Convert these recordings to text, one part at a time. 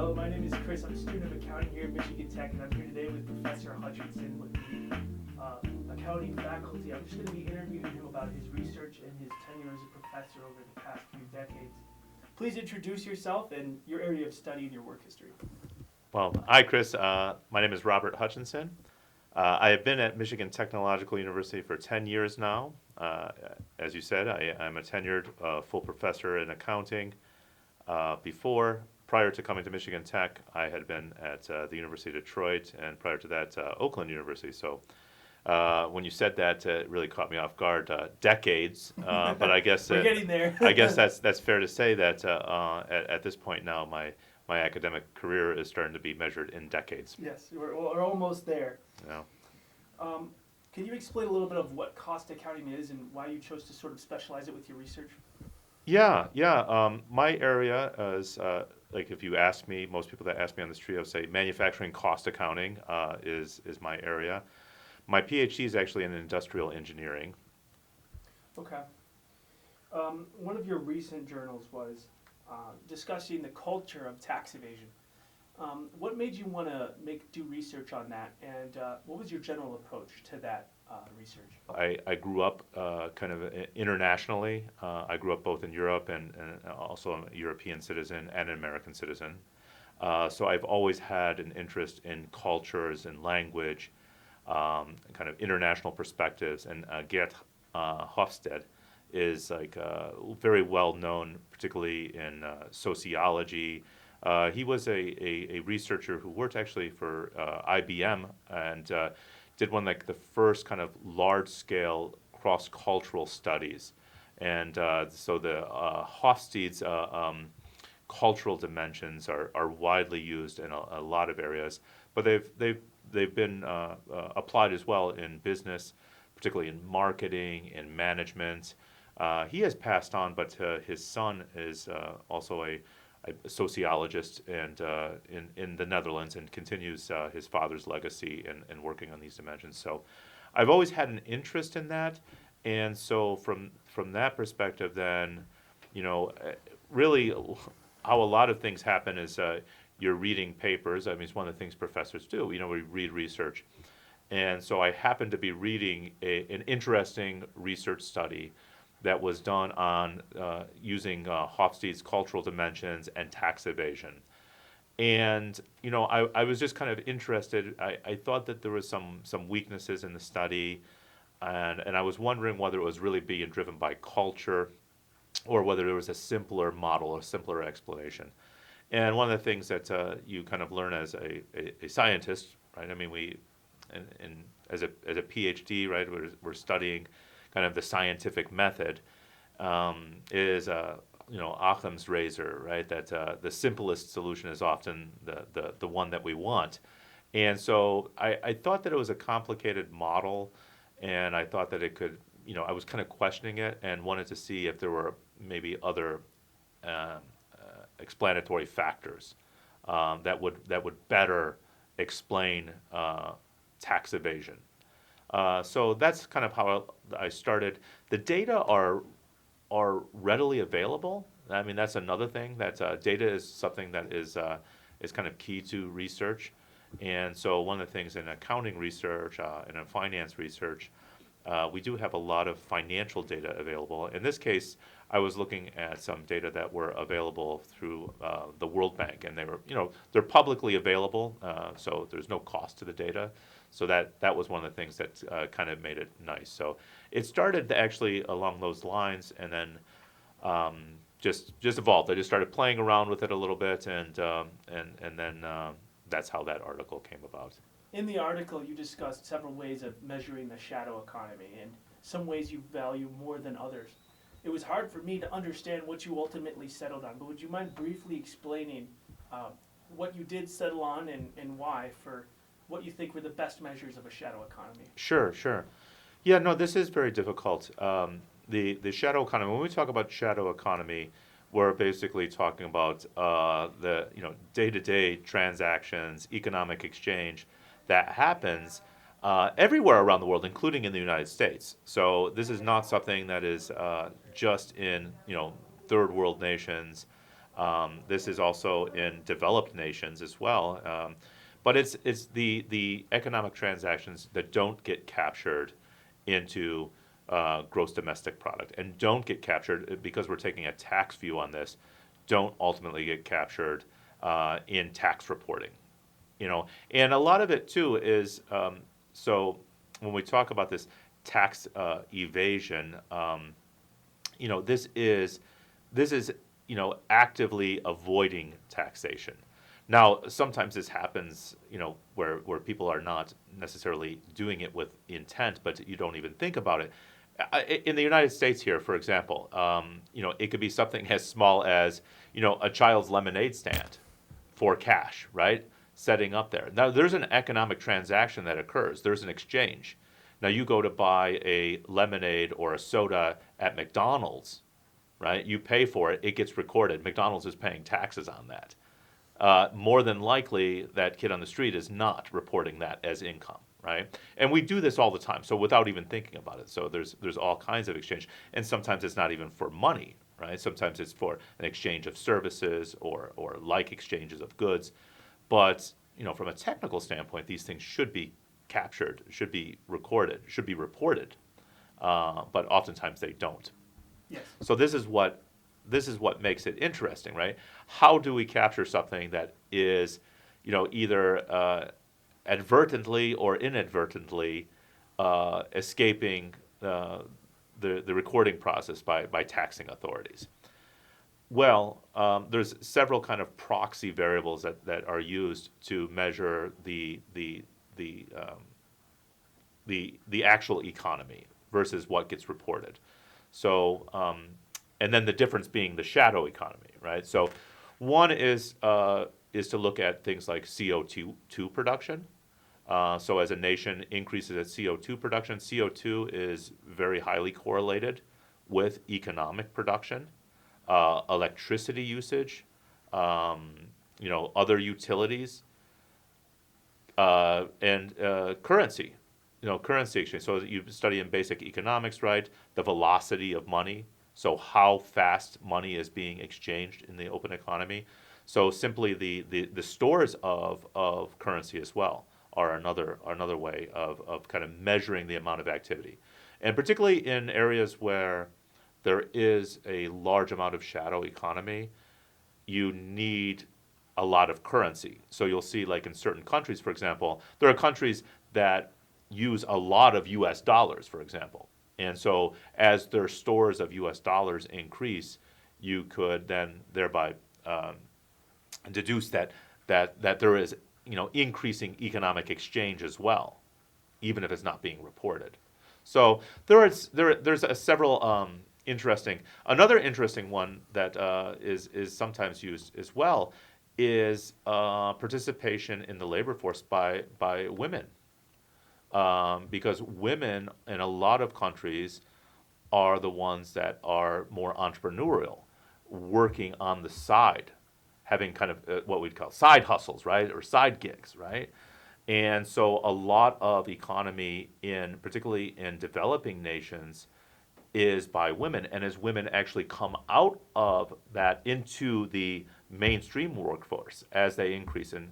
Hello, my name is Chris. I'm a student of accounting here at Michigan Tech, and I'm here today with Professor Hutchinson with the accounting faculty. I'm just going to be interviewing him about his research and his tenure as a professor over the past few decades. Please introduce yourself and your area of study and your work history. Well, hi, Chris. My name is Robert Hutchinson. I have been at Michigan Technological University for 10 years now. As you said, I'm a tenured full professor in accounting. Prior to coming to Michigan Tech, I had been at the University of Detroit, and prior to that, Oakland University. So when you said that, it really caught me off guard. Decades, but I guess We're getting there. I guess that's fair to say that at this point now, my academic career is starting to be measured in decades. Yes, we're almost there. Yeah. Can you explain a little bit of what cost accounting is and why you chose to sort of specialize it with your research? Yeah. My area is like if you ask me, most people that ask me on the street, I would say manufacturing cost accounting is my area. My PhD is actually in industrial engineering. Okay. One of your recent journals was discussing the culture of tax evasion. What made you want to do research on that, and what was your general approach to that research? I grew up kind of internationally. I grew up both in Europe and also a European citizen and an American citizen. So I've always had an interest in cultures and language, kind of international perspectives. And Gert Hofstede is like very well known, particularly in sociology. He was a researcher who worked actually for IBM and did one like the first kind of large scale cross cultural studies, and so the Hofstede's cultural dimensions are widely used in a lot of areas, but they've been applied as well in business, particularly in marketing and management. He has passed on, but his son is also a sociologist and in the Netherlands, and continues his father's legacy in working on these dimensions. So I've always had an interest in that, and so from that perspective, then really how a lot of things happen is you're reading papers. I mean, it's one of the things professors do. We read research, and so I happened to be reading an interesting research study that was done on using Hofstede's cultural dimensions and tax evasion. And, I was just kind of interested. I thought that there was some weaknesses in the study, and I was wondering whether it was really being driven by culture or whether there was a simpler model, a simpler explanation. And one of the things that you kind of learn as a scientist, right? I mean, as a PhD, right, we're studying kind of the scientific method, is Occam's razor, right? That the simplest solution is often the one that we want. And so I thought that it was a complicated model, and I thought that it could, I was kind of questioning it and wanted to see if there were maybe other explanatory factors that would better explain tax evasion. So that's kind of how I started. The data are readily available. I mean, that's another thing. That data is something that is kind of key to research. And so one of the things in accounting research and in finance research, we do have a lot of financial data available. In this case, I was looking at some data that were available through the World Bank, and they're publicly available, so there's no cost to the data. So that was one of the things that kind of made it nice. So it started actually along those lines, and then just evolved. I just started playing around with it a little bit, and then that's how that article came about. In the article, you discussed several ways of measuring the shadow economy, and some ways you value more than others. It was hard for me to understand what you ultimately settled on, but would you mind briefly explaining what you did settle on and why for what you think were the best measures of a shadow economy? Sure. Yeah, no, this is very difficult. The shadow economy, when we talk about shadow economy, we're basically talking about the day-to-day transactions, economic exchange that happens everywhere around the world, including in the United States. So this is not something that is just in third world nations This is also in developed nations as well. But it's the economic transactions that don't get captured into gross domestic product and don't get captured because we're taking a tax view on this, don't ultimately get captured in tax reporting. And a lot of it too is so when we talk about this tax evasion, this is actively avoiding taxation. Now, sometimes this happens, where people are not necessarily doing it with intent, but you don't even think about it. In the United States here, for example, it could be something as small as, a child's lemonade stand for cash, right? Setting up there. Now, there's an economic transaction that occurs. There's an exchange. Now, you go to buy a lemonade or a soda at McDonald's, right? You pay for it, it gets recorded. McDonald's is paying taxes on that. More than likely, that kid on the street is not reporting that as income, right? And we do this all the time, so without even thinking about it. So there's all kinds of exchange, and sometimes it's not even for money, right? Sometimes it's for an exchange of services or like exchanges of goods. But from a technical standpoint, these things should be captured, should be recorded, should be reported, but oftentimes they don't. Yes. So this is what makes it interesting, right? How do we capture something that is, either advertently or inadvertently escaping the recording process by taxing authorities? Well, there's several kind of proxy variables that are used to measure the actual economy versus what gets reported. So, and then the difference being the shadow economy, right? So, one is to look at things like CO2 production. So, as a nation increases its CO2 production, CO2 is very highly correlated with economic production, electricity usage, other utilities, and currency. Currency exchange. So you study in basic economics, right? The velocity of money. So how fast money is being exchanged in the open economy. So simply the stores of currency as well are another way of kind of measuring the amount of activity. And particularly in areas where there is a large amount of shadow economy, you need a lot of currency. So you'll see, like in certain countries, for example, there are countries that use a lot of US dollars, for example. And so as their stores of US dollars increase, you could then thereby deduce that there is increasing economic exchange as well, even if it's not being reported. So there's several interesting. Another interesting one that is sometimes used as well is participation in the labor force by women. Because women in a lot of countries are the ones that are more entrepreneurial, working on the side, having kind of what we'd call side hustles, right, or side gigs, right? And so a lot of economy particularly in developing nations, is by women. And as women actually come out of that into the mainstream workforce, as they increase in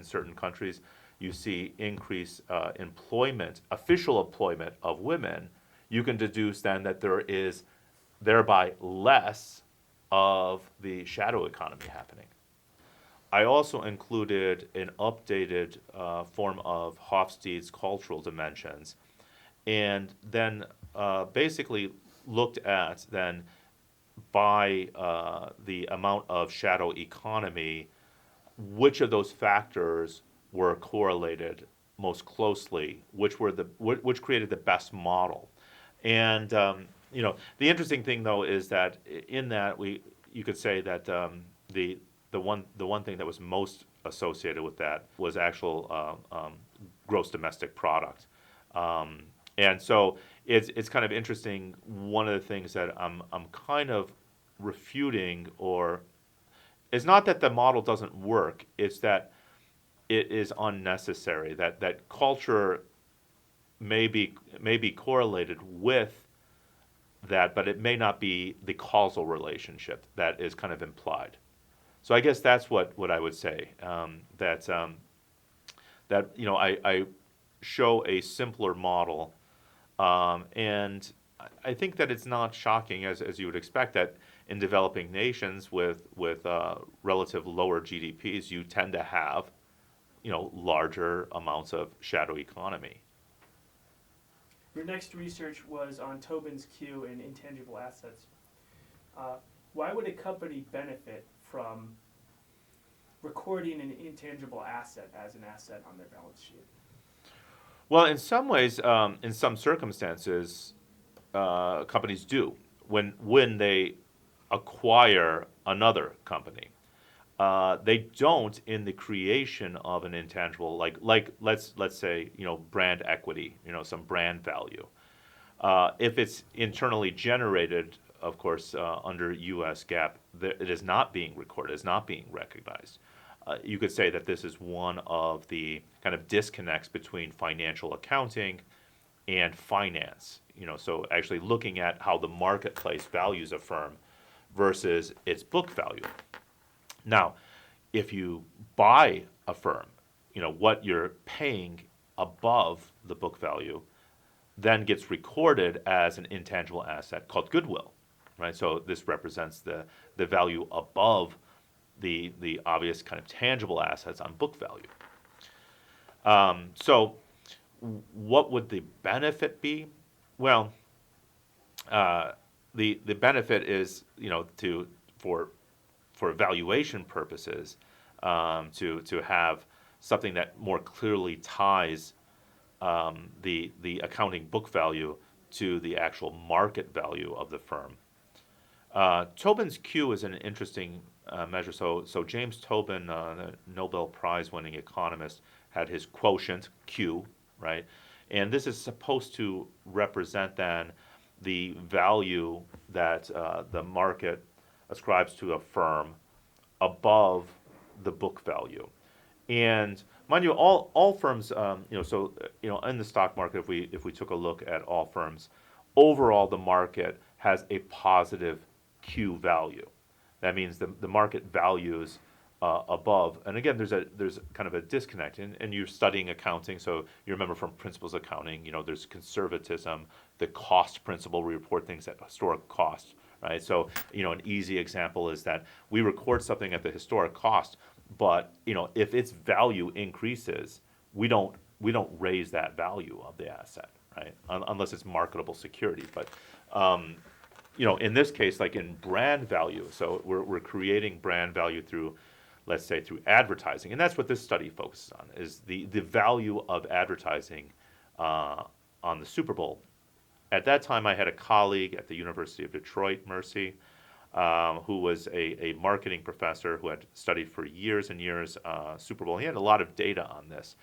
certain countries, you see increased employment, official employment of women. You can deduce then that there is thereby less of the shadow economy happening. I also included an updated form of Hofstede's cultural dimensions, and then basically looked at then by the amount of shadow economy, which of those factors were correlated most closely, which created the best model. And the interesting thing though is that in that you could say that the one thing that was most associated with that was actual gross domestic product. And so it's kind of interesting. One of the things that I'm kind of refuting, or it's not that the model doesn't work, it's that it is unnecessary. That culture may be correlated with that, but it may not be the causal relationship that is kind of implied. So I guess that's what I would say, that I show a simpler model, and I think that it's not shocking, as you would expect, that in developing nations with relative lower GDPs, you tend to have larger amounts of shadow economy. Your next research was on Tobin's Q and intangible assets. Uh, why would a company benefit from recording an intangible asset as an asset on their balance sheet? Well, in some ways, in some circumstances, companies do when they acquire another company. They don't in the creation of an intangible, like let's say brand equity, some brand value. If it's internally generated, of course, under U.S. GAAP, it is not being recorded, it's not being recognized. You could say that this is one of the kind of disconnects between financial accounting and finance. So actually looking at how the marketplace values a firm versus its book value. Now, if you buy a firm, what you're paying above the book value then gets recorded as an intangible asset called goodwill, right? So this represents the value above the obvious kind of tangible assets on book value. So what would the benefit be? Well, the benefit is for valuation purposes, to have something that more clearly ties the accounting book value to the actual market value of the firm. Tobin's Q is an interesting measure. So James Tobin, the Nobel Prize winning economist, had his quotient Q, right? And this is supposed to represent then the value that the market ascribes to a firm above the book value. And mind you, all firms, in the stock market, if we took a look at all firms, overall the market has a positive Q value. That means the market values above. And again, there's kind of a disconnect. And you're studying accounting, so you remember from principles accounting, there's conservatism, the cost principle. We report things at historic cost, right? So an easy example is that we record something at the historic cost, but if its value increases, we don't raise that value of the asset, right? Unless it's marketable security. But in this case, like in brand value, so we're creating brand value through, let's say, through advertising, and that's what this study focuses on, is the value of advertising on the Super Bowl. At that time, I had a colleague at the University of Detroit, Mercy, who was a marketing professor who had studied for years and years Super Bowl. He had a lot of data on this.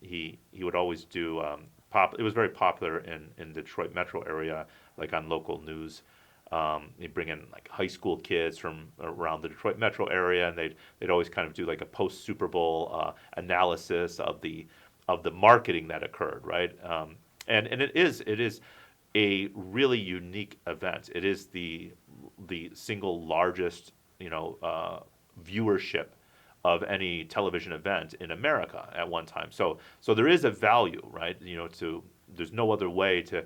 He would always do it was very popular in Detroit metro area, like on local news. They'd bring in like high school kids from around the Detroit metro area, and they'd always kind of do like a post Super Bowl analysis of the marketing that occurred, right? And it is a really unique event. It is the single largest viewership of any television event in America at one time. So there is a value, right? There's no other way to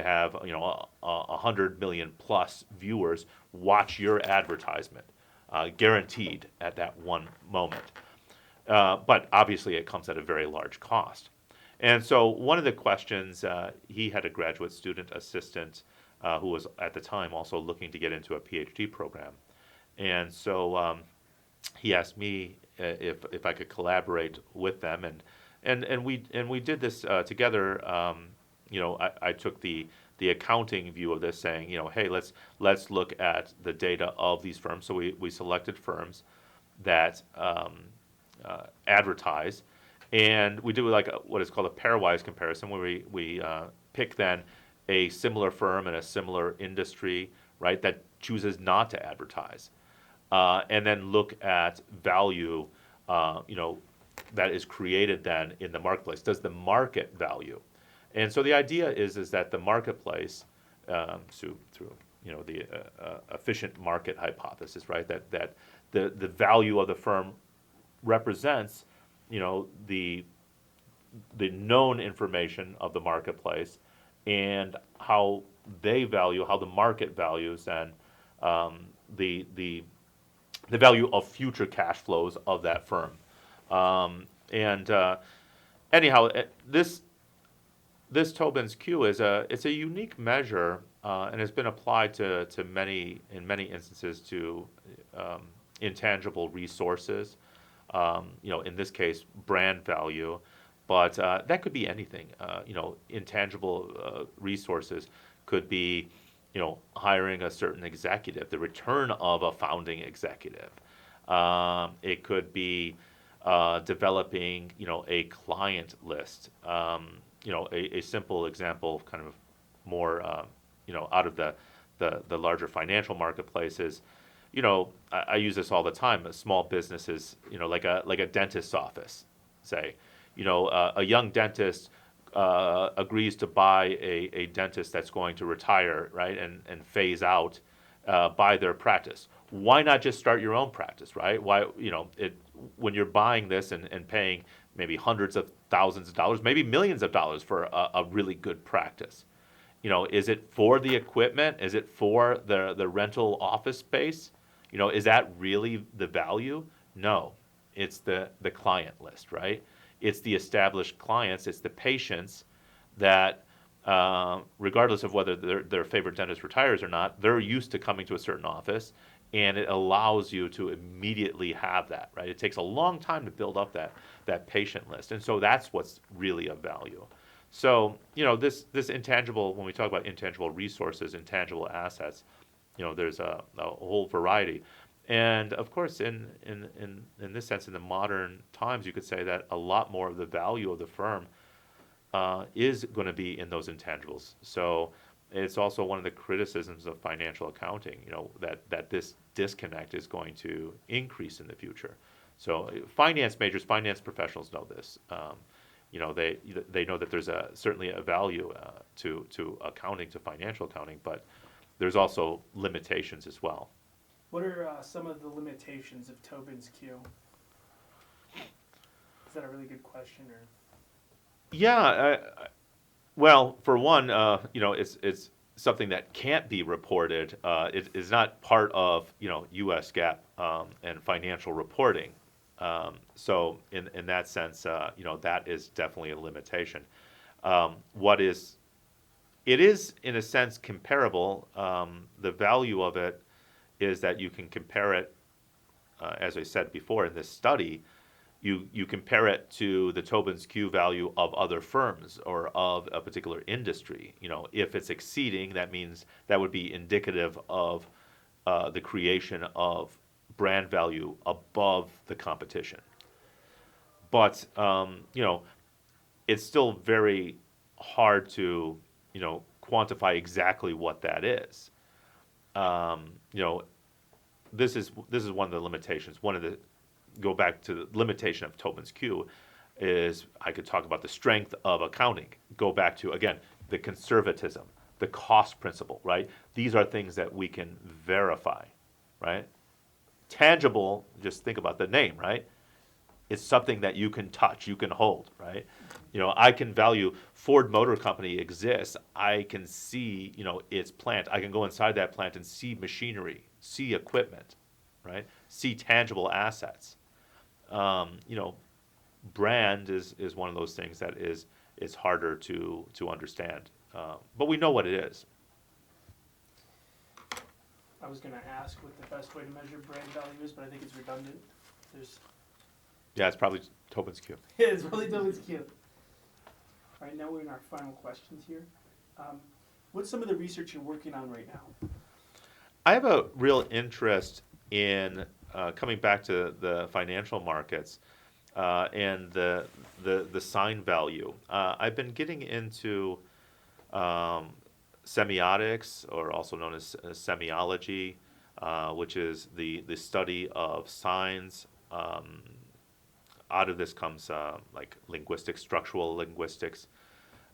have 100 million plus viewers watch your advertisement, guaranteed at that one moment. But obviously, it comes at a very large cost. And so one of the questions, he had a graduate student assistant who was at the time also looking to get into a PhD program. And so he asked me if I could collaborate with them, and we did this together. I took the accounting view of this, saying, hey, let's look at the data of these firms. So we selected firms that advertise, and we do like what is called a pairwise comparison, where we pick then a similar firm in a similar industry, right, that chooses not to advertise, and then look at value, that is created then in the marketplace. Does the market value? And so the idea is that the marketplace, through the efficient market hypothesis, right, that the value of the firm represents, the known information of the marketplace and how how the market values and the value of future cash flows of that firm. And anyhow, this Tobin's Q it's a unique measure and has been applied in many instances to intangible resources. In this case, brand value, but that could be anything. Intangible resources could be, hiring a certain executive, the return of a founding executive. It could be developing, a client list. A simple example, kind of more, out of the larger financial marketplaces. I use this all the time. Small businesses, like a dentist's office, say. A young dentist agrees to buy a dentist that's going to retire, right, and phase out, buy their practice. Why not just start your own practice, right? Why, when you're buying this and paying maybe hundreds of thousands of dollars, maybe millions of dollars for a really good practice. Is it for the equipment? Is it for the rental office space? Is that really the value? No, it's the client list, right? It's the established clients, it's the patients that, regardless of whether their favorite dentist retires or not, they're used to coming to a certain office, and it allows you to immediately have that, right? It takes a long time to build up that patient list, and so that's what's really of value. So, this intangible, when we talk about intangible resources, intangible assets, there's a whole variety. And of course, in this sense, in the modern times, you could say that a lot more of the value of the firm is going to be in those intangibles. So it's also one of the criticisms of financial accounting, that this disconnect is going to increase in the future. So finance majors, finance professionals know this. They know that there's certainly a value to accounting, to financial accounting, but there's also limitations as well. What are some of the limitations of Tobin's Q? Is that a really good question, or? Yeah, well, for one, it's something that can't be reported. It is not part of U.S. GAAP and financial reporting. So in that sense, that is definitely a limitation. It is in a sense comparable. The value of it is that you can compare it, as I said before in this study, you compare it to the Tobin's Q value of other firms or of a particular industry. If it's exceeding, that means that would be indicative of the creation of brand value above the competition. But it's still very hard to quantify exactly what that is. This is one of the limitations. Go back to the limitation of Tobin's Q is I could talk about the strength of accounting. Go back to, again, the conservatism, the cost principle, right? These are things that we can verify, right? Tangible, just think about the name, right? It's something that you can touch, you can hold, right? I can value Ford Motor Company exists. I can see, its plant. I can go inside that plant and see machinery, see equipment, right? See tangible assets. Brand is one of those things that is harder to understand. But we know what it is. I was going to ask what the best way to measure brand value is, but I think it's redundant. Yeah, it's probably Tobin's Q. Yeah, it's probably Tobin's Q. All right, now we're in our final questions here. What's some of the research you're working on right now? I have a real interest in coming back to the financial markets and the sign value. I've been getting into semiotics, or also known as semiology, which is the study of signs. Out of this comes like linguistics, structural linguistics.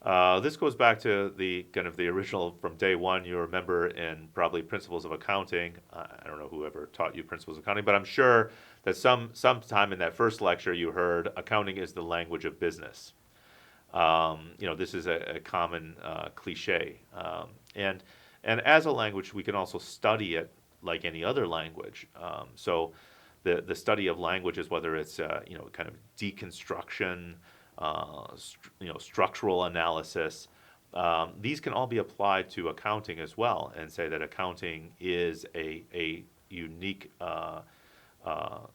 This goes back to the kind of the original from day one. You remember in probably Principles of Accounting. I don't know whoever taught you Principles of Accounting, but I'm sure that sometime in that first lecture you heard accounting is the language of business. This is a common cliche, and as a language, we can also study it like any other language. So the study of languages, whether it's kind of deconstruction, structural analysis, these can all be applied to accounting as well, and say that accounting is a unique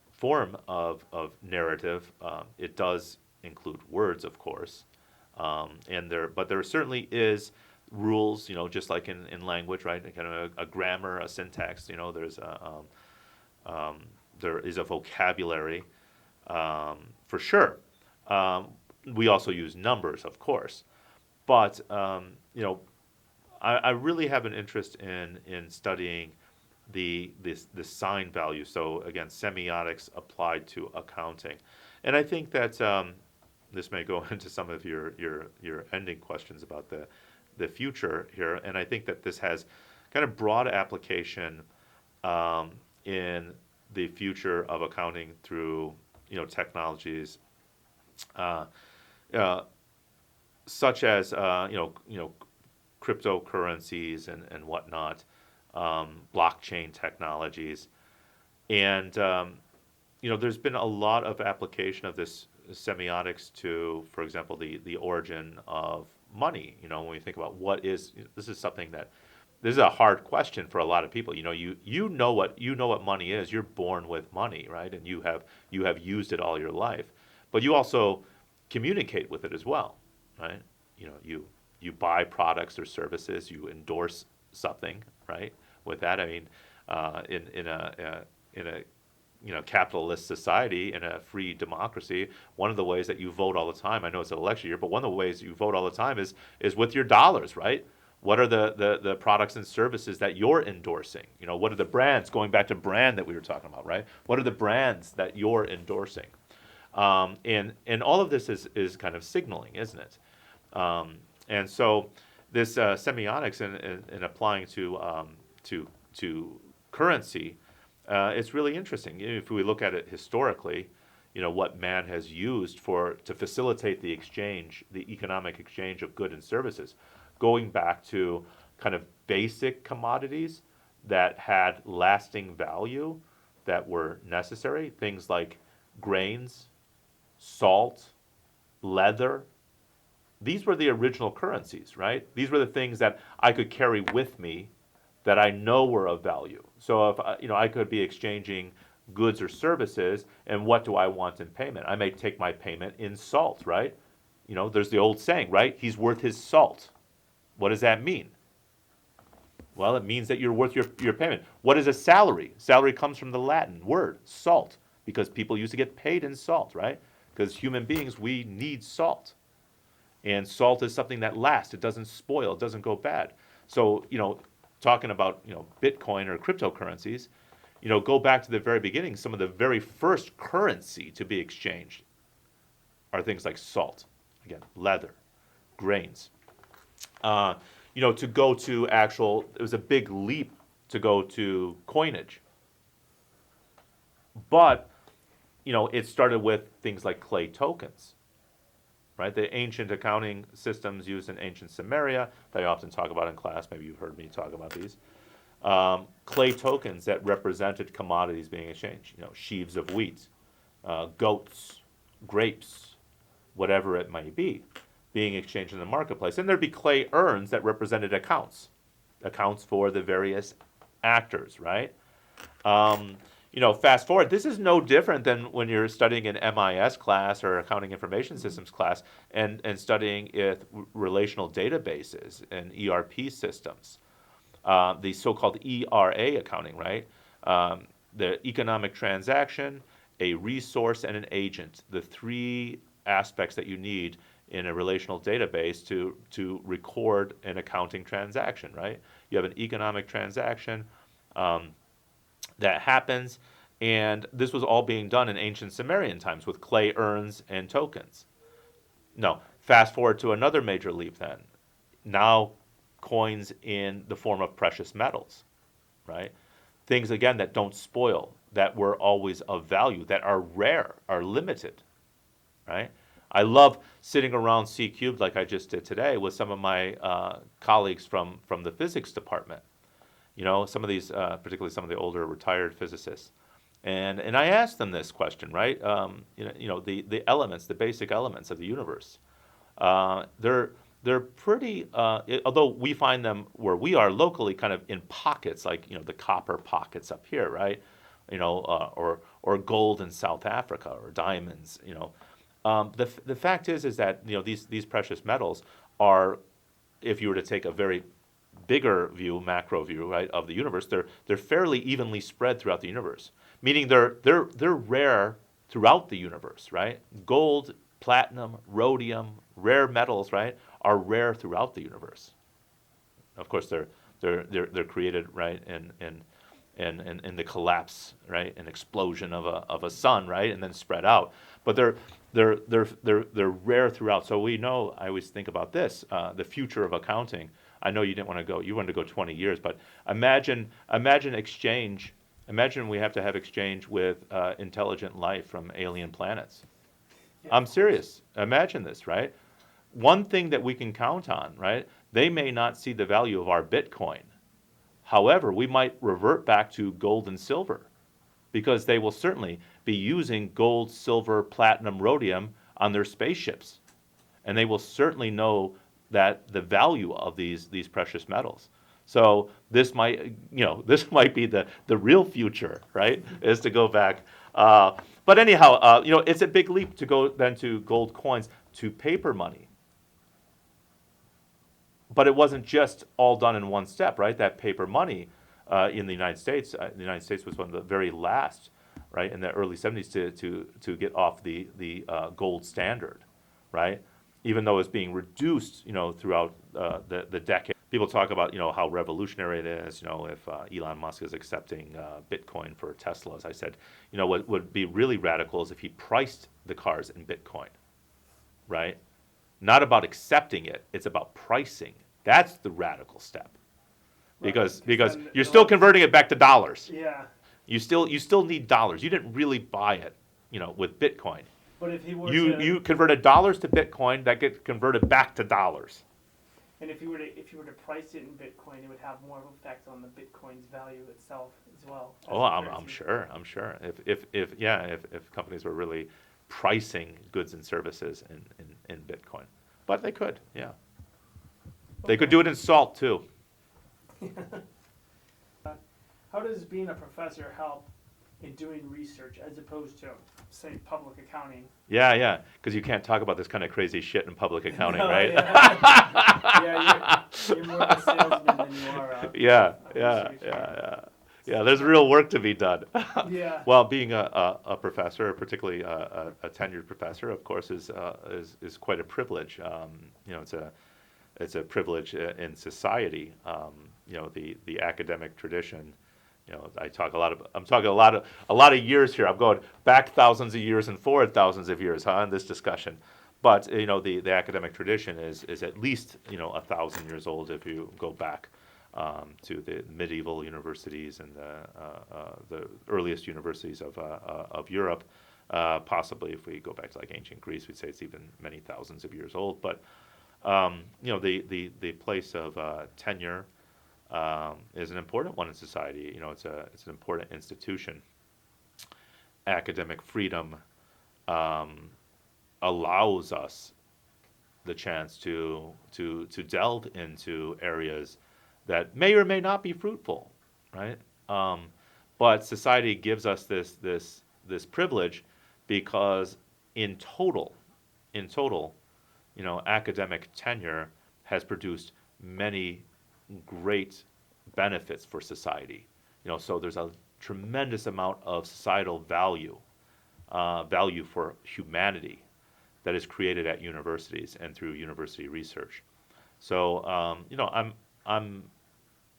form of narrative. It does include words, of course, but there certainly is rules, just like in language, right? Kind of a grammar, a syntax. There is a vocabulary, for sure. We also use numbers, of course, but I really have an interest in studying the sign value. So again, semiotics applied to accounting, and I think that this may go into some of your ending questions about the future here, and I think that this has kind of broad application in the future of accounting through technologies such as cryptocurrencies and whatnot, blockchain technologies, and there's been a lot of application of this semiotics to, for example, the origin of money. When we think about this is something that this is a hard question for a lot of people. You know what money is. You're born with money, right? And you have used it all your life, but you also communicate with it as well, right? You buy products or services. You endorse something, right? With that, I mean, in a capitalist society, in a free democracy, one of the ways that you vote all the time, I know it's an election year, but one of the ways you vote all the time is with your dollars, right? What are the products and services that you're endorsing? What are the brands, going back to brand that we were talking about, right? What are the brands that you're endorsing? And all of this is kind of signaling, isn't it? And so this semiotics and applying to currency, it's really interesting. If we look at it historically, what man has used to facilitate the economic exchange of goods and services, going back to kind of basic commodities that had lasting value, that were necessary, things like grains, salt, leather. These were the original currencies, right? These were the things that I could carry with me that I know were of value. So if I could be exchanging goods or services, and what do I want in payment? I may take my payment in salt, right? There's the old saying, right? He's worth his salt. What does that mean? Well, it means that you're worth your payment. What is a salary? Salary comes from the Latin word, salt, because people used to get paid in salt, right? Because human beings, we need salt. And salt is something that lasts. It doesn't spoil. It doesn't go bad. So, talking about, Bitcoin or cryptocurrencies, go back to the very beginning. Some of the very first currency to be exchanged are things like salt, again, leather, grains. To go to it was a big leap to go to coinage. But, it started with things like clay tokens, right? The ancient accounting systems used in ancient Sumeria that I often talk about in class. Maybe you've heard me talk about these. Clay tokens that represented commodities being exchanged, sheaves of wheat, goats, grapes, whatever it may be, being exchanged in the marketplace. And there'd be clay urns that represented accounts for the various actors, right? Fast forward, this is no different than when you're studying an MIS class or accounting information systems class and studying relational databases and ERP systems. The so-called ERA accounting, right? The economic transaction, a resource, and an agent. The three aspects that you need in a relational database to record an accounting transaction, right? You have an economic transaction that happens, and this was all being done in ancient Sumerian times with clay urns and tokens. No, Fast forward to another major leap then. Now coins in the form of precious metals, right? Things again that don't spoil, that were always of value, that are rare, are limited, right? I love sitting around C cubed like I just did today with some of my colleagues from the physics department. You know, some of these, particularly some of the older retired physicists. And I asked them this question, right? The elements, the basic elements of the universe. They're pretty, although we find them where we are locally kind of in pockets, like, the copper pockets up here, right? Or gold in South Africa, or diamonds, the fact is that, these precious metals are, if you were to take a very bigger view, macro view, right, of the universe, they're fairly evenly spread throughout the universe, meaning they're rare throughout the universe, right? Gold, platinum, rhodium, rare metals, right, are rare throughout the universe. Of course, they're created, right, in the collapse, right, an explosion of a sun, right, and then spread out. But they're rare throughout. So we know. I always think about this: the future of accounting. I know you didn't want to go. You wanted to go 20 years, but imagine exchange. Imagine we have to have exchange with intelligent life from alien planets. Yeah, I'm serious. Imagine this, right? One thing that we can count on, right? They may not see the value of our Bitcoin. However, we might revert back to gold and silver, because they will certainly be using gold, silver, platinum, rhodium on their spaceships. And they will certainly know that the value of these precious metals. So this might, this might be the real future, right? Is to go back. But anyhow, it's a big leap to go then to gold coins to paper money. But it wasn't just all done in one step, right? That paper money in the United States was one of the very last, right, in the early 70s to get off the gold standard, right? Even though it's being reduced, throughout the decade. People talk about, how revolutionary it is, if Elon Musk is accepting Bitcoin for Teslas. I said, what would be really radical is if he priced the cars in Bitcoin, right? Not about accepting it, it's about pricing. That's the radical step. Because you're still converting it back to dollars. Yeah. You still need dollars. You didn't really buy it, with Bitcoin. But if he were You converted dollars to Bitcoin, that gets converted back to dollars. And if you were to price it in Bitcoin, it would have more of an effect on the Bitcoin's value itself as well. Oh, I'm sure. If companies were really pricing goods and services in Bitcoin, but they could, yeah. They could do it in salt too. How does being a professor help in doing research as opposed to, say, public accounting? Yeah, because you can't talk about this kind of crazy shit in public accounting, No, right? Yeah, you're more of a salesman than you are a researcher. Yeah, there's real work to be done. Yeah. Well, being a professor, particularly a tenured professor, of course, is quite a privilege. It's a privilege in society. The academic tradition. I'm talking a lot of years here. I'm going back thousands of years and forward thousands of years, in this discussion. But the academic tradition is at least 1,000 years old if you go back to the medieval universities and the earliest universities of Europe. Possibly, if we go back to like ancient Greece, we'd say it's even many thousands of years old. But the place of tenure is an important one in society. It's an important institution. Academic freedom allows us the chance to delve into areas that may or may not be fruitful, right? But society gives us this privilege because in total, academic tenure has produced many great benefits for society. So there's a tremendous amount of societal value for humanity that is created at universities and through university research. So I'm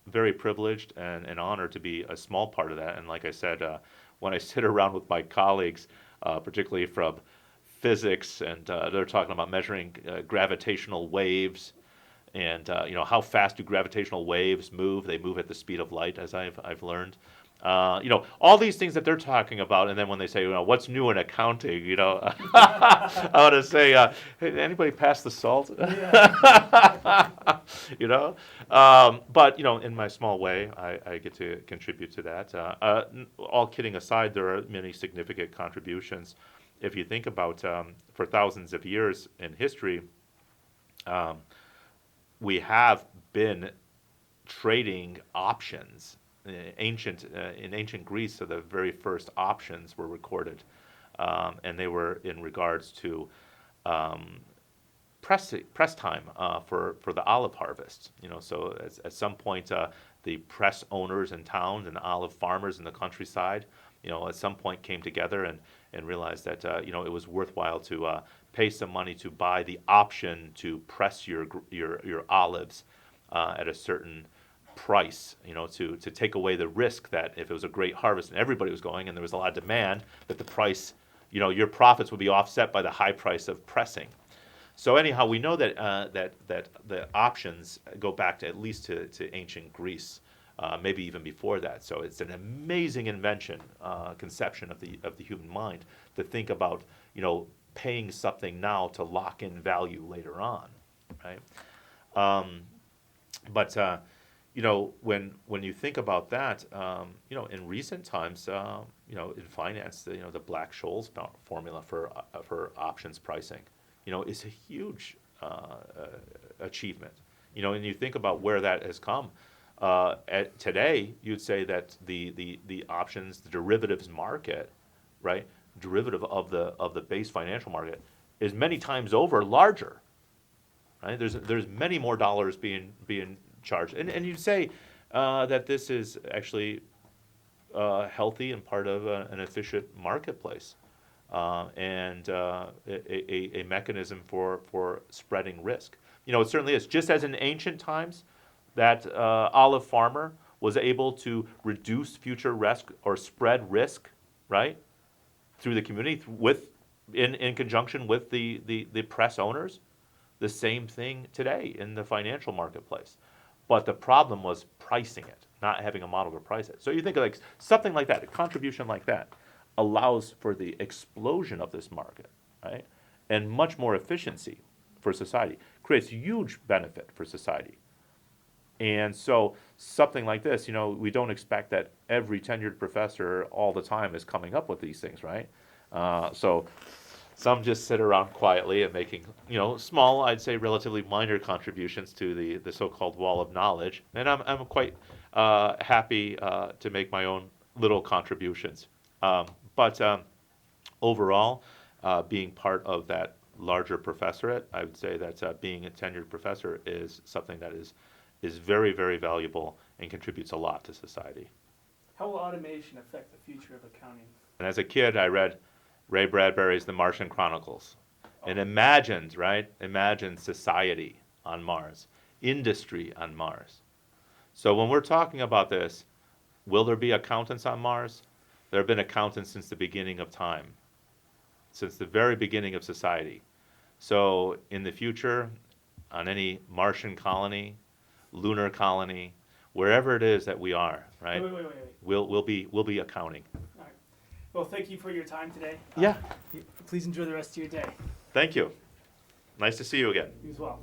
very privileged and honored to be a small part of that. And like I said, when I sit around with my colleagues, particularly from physics, and they're talking about measuring gravitational waves, and how fast do gravitational waves move? They move at the speed of light, as I've learned. All these things that they're talking about, and then when they say, what's new in accounting, I want to say, hey, anybody pass the salt? But in my small way, I get to contribute to that. All kidding aside, there are many significant contributions. If you think about for thousands of years in history, we have been trading options. In ancient Greece, so the very first options were recorded, and they were in regards to press time for the olive harvest. So at some point, the press owners in town and the olive farmers in the countryside, at some point came together and realized that it was worthwhile to pay some money to buy the option to press your olives at a certain price, to take away the risk that if it was a great harvest and everybody was going and there was a lot of demand, that the price, your profits would be offset by the high price of pressing. So anyhow, we know that that the options go back to at least to ancient Greece, maybe even before that. So it's an amazing invention, conception of the human mind to think about, paying something now to lock in value later on, right? But when you think about that, in recent times, in finance, the Black-Scholes formula for options pricing, is a huge achievement. And you think about where that has come. Today, you'd say that the options, the derivatives market, right, derivative of the base financial market, is many times over larger. Right? There's many more dollars being charged, and you'd say that this is actually healthy and part of an efficient marketplace, and a mechanism for spreading risk. It certainly is. Just as in ancient times, that olive farmer was able to reduce future risk or spread risk, right, through the community in conjunction with the press owners. The same thing today in the financial marketplace. But the problem was pricing it, not having a model to price it. So you think of like something like that, a contribution like that allows for the explosion of this market, right? And much more efficiency for society, creates huge benefit for society. And so something like this, we don't expect that every tenured professor all the time is coming up with these things, right? So some just sit around quietly and making, small, I'd say relatively minor contributions to the so-called wall of knowledge. And I'm quite happy to make my own little contributions. But overall, being part of that larger professorate, I would say that being a tenured professor is something that is very, very valuable and contributes a lot to society. How will automation affect the future of accounting? And as a kid, I read Ray Bradbury's The Martian Chronicles, and imagined society on Mars, industry on Mars. So when we're talking about this, will there be accountants on Mars? There have been accountants since the beginning of time, since the very beginning of society. So in the future, on any Martian colony, lunar colony, wherever it is that we are, right? Wait. We'll be accounting. All right. Well, thank you for your time today. Yeah. Please enjoy the rest of your day. Thank you. Nice to see you again. You as well.